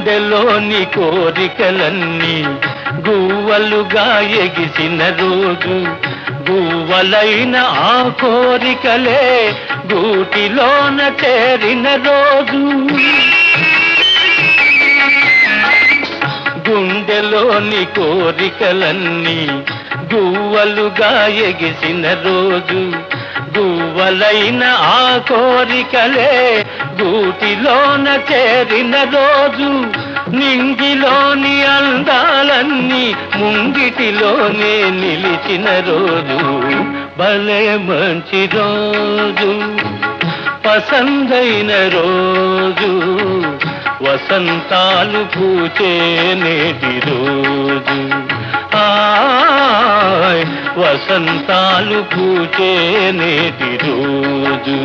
గుండెలోని కోరికలన్నీ గువ్వలుగా ఎగిసిన రోజు, గువ్వలైన ఆ కోరికలే గూటిలోన చేరిన రోజు. గుండెలోని కోరికలన్నీ గువ్వలుగా ఎగిసిన రోజు, గువ్వలైన ఆ కోరికలే గూటిలోన చేరిన రోజు. నింగిలోని అందాలన్నీ ముంగిటిలోనే నిలిచిన రోజు, భలే మంచి రోజు, పసందైన రోజు, వసంతాలు పూచే నేటి రోజు. ఆయ్ వసంతాలు పూచే నేటి రోజు.